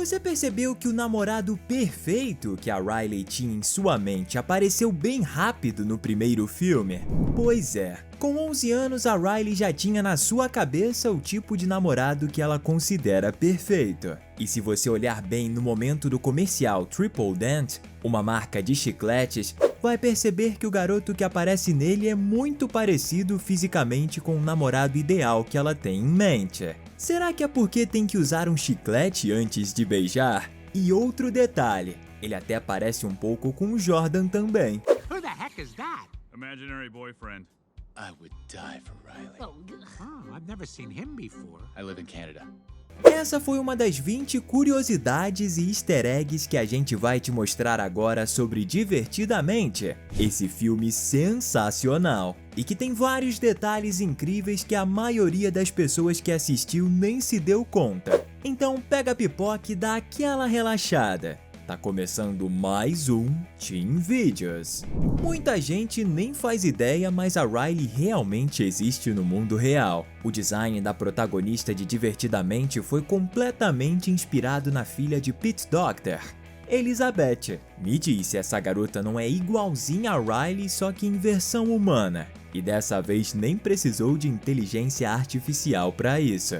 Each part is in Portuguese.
Você percebeu que o namorado perfeito que a Riley tinha em sua mente apareceu bem rápido no primeiro filme? Pois é, com 11 anos a Riley já tinha na sua cabeça o tipo de namorado que ela considera perfeito. E se você olhar bem no momento do comercial Triple Dent, uma marca de chicletes, vai perceber que o garoto que aparece nele é muito parecido fisicamente com o namorado ideal que ela tem em mente. Será que é porque tem que usar um chiclete antes de beijar? E outro detalhe, ele até parece um pouco com o Jordan também. Who the heck is that? Imaginary boyfriend. I would die for Riley. Oh, I've never seen him before. I live in Canada. Essa foi uma das 20 curiosidades e easter eggs que a gente vai te mostrar agora sobre Divertidamente, esse filme sensacional e que tem vários detalhes incríveis que a maioria das pessoas que assistiu nem se deu conta. Então pega a pipoca e dá aquela relaxada. Tá começando mais um Teen Videos. Muita gente nem faz ideia, mas a Riley realmente existe no mundo real. O design da protagonista de Divertidamente foi completamente inspirado na filha de Pete Docter, Elizabeth. Me diz se essa garota não é igualzinha a Riley, só que em versão humana. E dessa vez nem precisou de inteligência artificial para isso.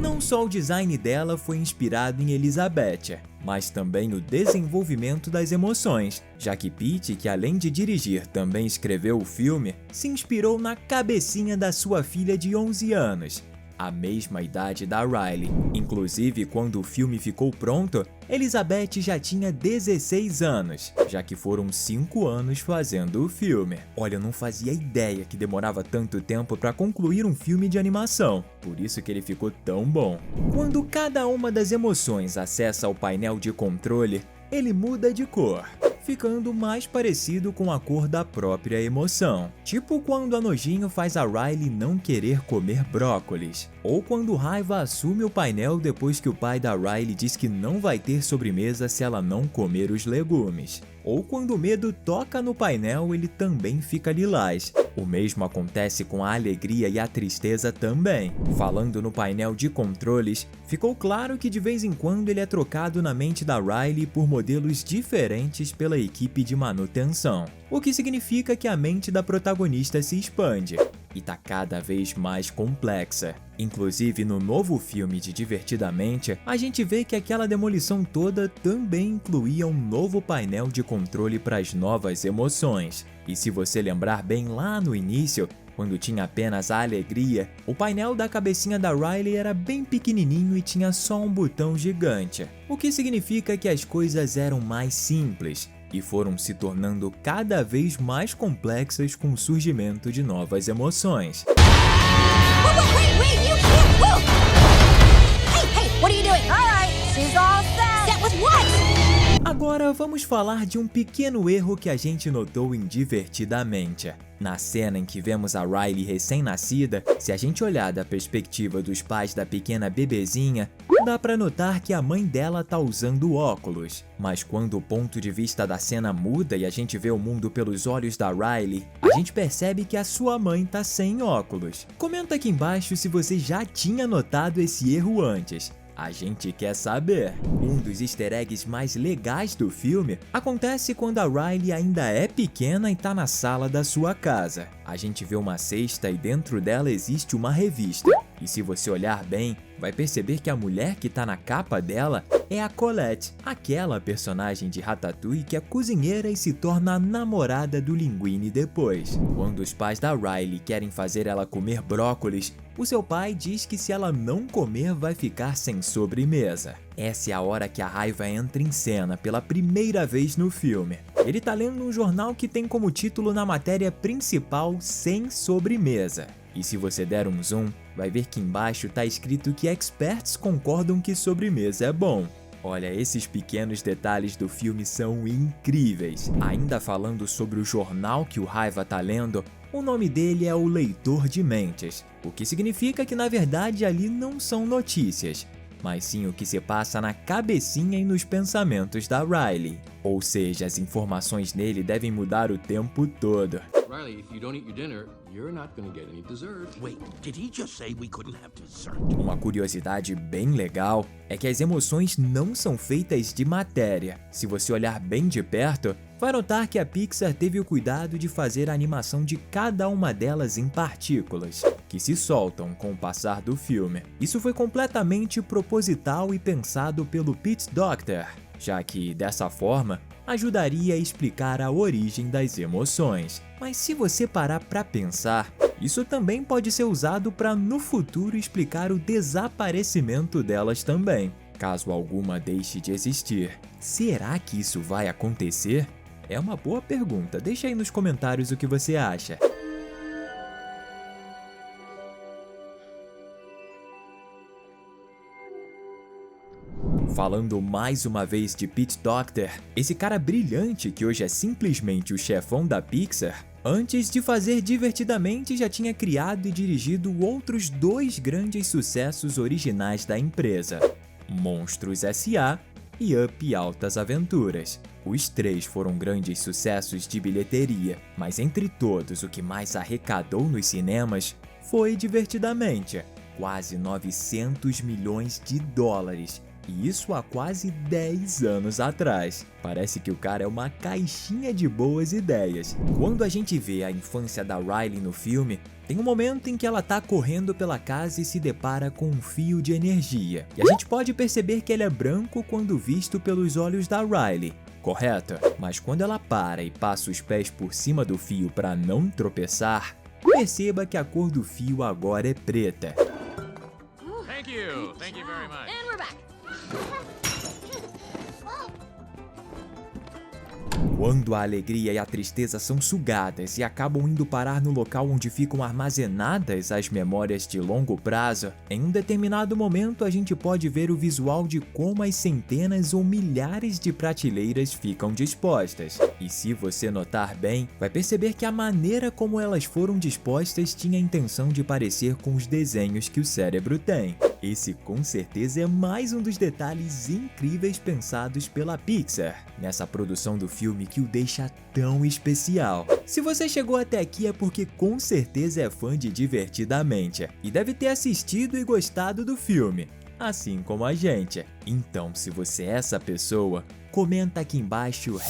Não só o design dela foi inspirado em Elizabeth, mas também o desenvolvimento das emoções, já que Pete, que além de dirigir também escreveu o filme, se inspirou na cabecinha da sua filha de 11 anos, a mesma idade da Riley. Inclusive, quando o filme ficou pronto, Elizabeth já tinha 16 anos, já que foram 5 anos fazendo o filme. Olha, eu não fazia ideia que demorava tanto tempo para concluir um filme de animação, por isso que ele ficou tão bom. Quando cada uma das emoções acessa o painel de controle, ele muda de cor, ficando mais parecido com a cor da própria emoção. Tipo quando a nojinho faz a Riley não querer comer brócolis, ou quando raiva assume o painel depois que o pai da Riley diz que não vai ter sobremesa se ela não comer os legumes. Ou quando o medo toca no painel, ele também fica lilás. O mesmo acontece com a alegria e a tristeza também. Falando no painel de controles, ficou claro que de vez em quando ele é trocado na mente da Riley por modelos diferentes pela equipe de manutenção, o que significa que a mente da protagonista se expande e tá cada vez mais complexa. Inclusive, no novo filme de Divertidamente, a gente vê que aquela demolição toda também incluía um novo painel de controle para as novas emoções. E se você lembrar bem lá no início, quando tinha apenas a alegria, o painel da cabecinha da Riley era bem pequenininho e tinha só um botão gigante, o que significa que as coisas eram mais simples e foram se tornando cada vez mais complexas com o surgimento de novas emoções. Wait, you can't move! Hey, what are you doing? All right, she's all set. Set with what? Agora vamos falar de um pequeno erro que a gente notou em Divertidamente. Na cena em que vemos a Riley recém-nascida, se a gente olhar da perspectiva dos pais da pequena bebezinha, dá pra notar que a mãe dela tá usando óculos. Mas quando o ponto de vista da cena muda e a gente vê o mundo pelos olhos da Riley, a gente percebe que a sua mãe tá sem óculos. Comenta aqui embaixo se você já tinha notado esse erro antes. A gente quer saber. Um dos easter eggs mais legais do filme acontece quando a Riley ainda é pequena e tá na sala da sua casa. A gente vê uma cesta e dentro dela existe uma revista. E se você olhar bem, vai perceber que a mulher que tá na capa dela é a Colette, aquela personagem de Ratatouille que é cozinheira e se torna a namorada do Linguini depois. Quando os pais da Riley querem fazer ela comer brócolis, o seu pai diz que se ela não comer vai ficar sem sobremesa. Essa é a hora que a raiva entra em cena pela primeira vez no filme. Ele tá lendo um jornal que tem como título na matéria principal Sem Sobremesa. E se você der um zoom, vai ver que embaixo tá escrito que experts concordam que sobremesa é bom. Olha, esses pequenos detalhes do filme são incríveis. Ainda falando sobre o jornal que o Raiva tá lendo, o nome dele é o Leitor de Mentes, o que significa que na verdade ali não são notícias, mas sim o que se passa na cabecinha e nos pensamentos da Riley. Ou seja, as informações nele devem mudar o tempo todo. Riley, if you don't eat your dinner, you're not gonna get any dessert. Wait, did he just say we couldn't have dessert? Uma curiosidade bem legal é que as emoções não são feitas de matéria. Se você olhar bem de perto, vai notar que a Pixar teve o cuidado de fazer a animação de cada uma delas em partículas, que se soltam com o passar do filme. Isso foi completamente proposital e pensado pelo Pete Docter, já que, dessa forma, ajudaria a explicar a origem das emoções. Mas se você parar para pensar, isso também pode ser usado para no futuro explicar o desaparecimento delas também, caso alguma deixe de existir. Será que isso vai acontecer? É uma boa pergunta, deixa aí nos comentários o que você acha. Falando mais uma vez de Pete Docter, esse cara brilhante que hoje é simplesmente o chefão da Pixar, antes de fazer Divertidamente já tinha criado e dirigido outros 2 grandes sucessos originais da empresa, Monstros S.A. e Up Altas Aventuras. Os 3 foram grandes sucessos de bilheteria, mas entre todos o que mais arrecadou nos cinemas foi Divertidamente, quase 900 milhões de dólares. E isso há quase 10 anos atrás. Parece que o cara é uma caixinha de boas ideias. Quando a gente vê a infância da Riley no filme, tem um momento em que ela tá correndo pela casa e se depara com um fio de energia. E a gente pode perceber que ele é branco quando visto pelos olhos da Riley, correto? Mas quando ela para e passa os pés por cima do fio para não tropeçar, perceba que a cor do fio agora é preta. Thank you very much. And we're back. Quando a alegria e a tristeza são sugadas e acabam indo parar no local onde ficam armazenadas as memórias de longo prazo, em um determinado momento a gente pode ver o visual de como as centenas ou milhares de prateleiras ficam dispostas. E se você notar bem, vai perceber que a maneira como elas foram dispostas tinha a intenção de parecer com os desenhos que o cérebro tem. Esse com certeza é mais um dos detalhes incríveis pensados pela Pixar nessa produção do filme que o deixa tão especial. Se você chegou até aqui é porque com certeza é fã de Divertidamente e deve ter assistido e gostado do filme, assim como a gente. Então, se você é essa pessoa, comenta aqui embaixo o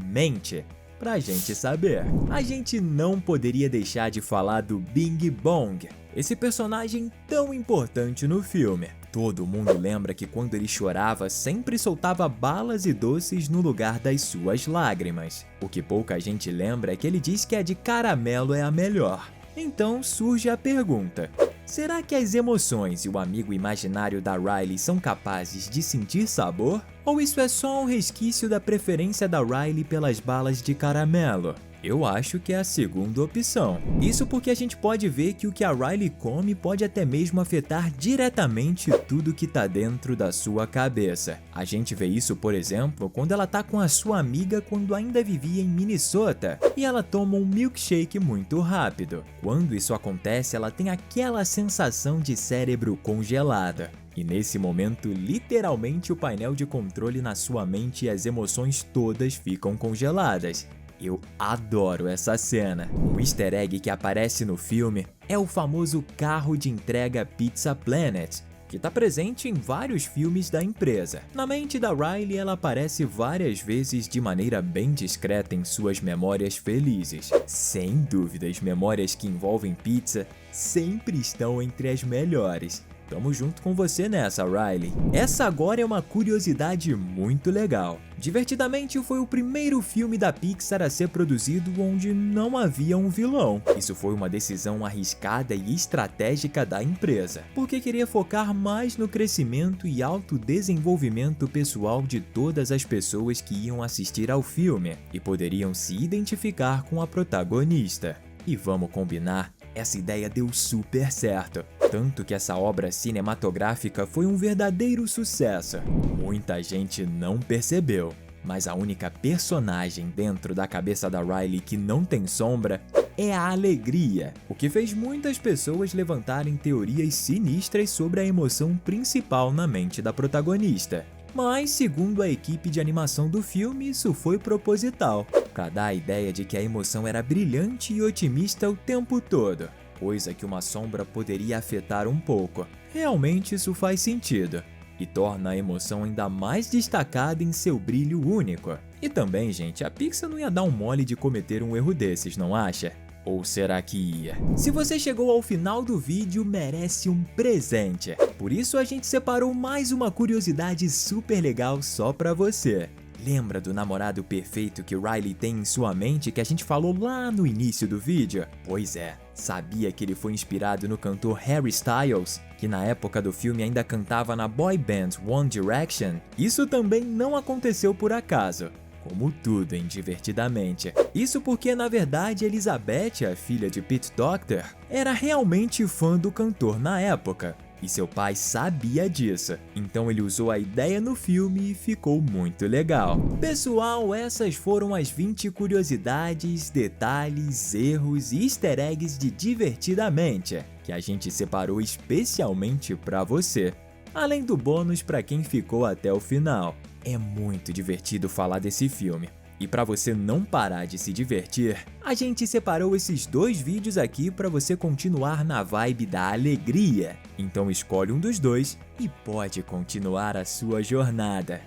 #mente pra gente saber. A gente não poderia deixar de falar do Bing Bong, esse personagem tão importante no filme. Todo mundo lembra que quando ele chorava, sempre soltava balas e doces no lugar das suas lágrimas. O que pouca gente lembra é que ele diz que a de caramelo é a melhor. Então surge a pergunta: será que as emoções e o amigo imaginário da Riley são capazes de sentir sabor? Ou isso é só um resquício da preferência da Riley pelas balas de caramelo? Eu acho que é a segunda opção. Isso porque a gente pode ver que o que a Riley come pode até mesmo afetar diretamente tudo que tá dentro da sua cabeça. A gente vê isso, por exemplo, quando ela tá com a sua amiga quando ainda vivia em Minnesota e ela toma um milkshake muito rápido. Quando isso acontece, ela tem aquela sensação de cérebro congelado. E nesse momento, literalmente o painel de controle na sua mente e as emoções todas ficam congeladas. Eu adoro essa cena. Um easter egg que aparece no filme é o famoso carro de entrega Pizza Planet, que está presente em vários filmes da empresa. Na mente da Riley, ela aparece várias vezes de maneira bem discreta em suas memórias felizes. Sem dúvidas, memórias que envolvem pizza sempre estão entre as melhores. Tamo junto com você nessa, Riley. Essa agora é uma curiosidade muito legal. Divertidamente foi o primeiro filme da Pixar a ser produzido onde não havia um vilão. Isso foi uma decisão arriscada e estratégica da empresa, porque queria focar mais no crescimento e autodesenvolvimento pessoal de todas as pessoas que iam assistir ao filme e poderiam se identificar com a protagonista. E vamos combinar, essa ideia deu super certo. Tanto que essa obra cinematográfica foi um verdadeiro sucesso. Muita gente não percebeu, mas a única personagem dentro da cabeça da Riley que não tem sombra é a alegria, o que fez muitas pessoas levantarem teorias sinistras sobre a emoção principal na mente da protagonista. Mas, segundo a equipe de animação do filme, isso foi proposital, para dar a ideia de que a emoção era brilhante e otimista o tempo todo, coisa que uma sombra poderia afetar um pouco. Realmente isso faz sentido, e torna a emoção ainda mais destacada em seu brilho único. E também, gente, a Pixar não ia dar um mole de cometer um erro desses, não acha? Ou será que ia? Se você chegou ao final do vídeo, merece um presente. Por isso a gente separou mais uma curiosidade super legal só pra você. Lembra do namorado perfeito que Riley tem em sua mente que a gente falou lá no início do vídeo? Pois é, sabia que ele foi inspirado no cantor Harry Styles, que na época do filme ainda cantava na boy band One Direction? Isso também não aconteceu por acaso. Como tudo em Divertidamente. Isso porque, na verdade, Elizabeth, a filha de Pete Docter, era realmente fã do cantor na época. E seu pai sabia disso, então ele usou a ideia no filme e ficou muito legal. Pessoal, essas foram as 20 curiosidades, detalhes, erros e easter eggs de Divertidamente, que a gente separou especialmente para você. Além do bônus para quem ficou até o final. É muito divertido falar desse filme. E para você não parar de se divertir, a gente separou esses 2 vídeos aqui para você continuar na vibe da alegria. Então escolhe um dos 2 e pode continuar a sua jornada.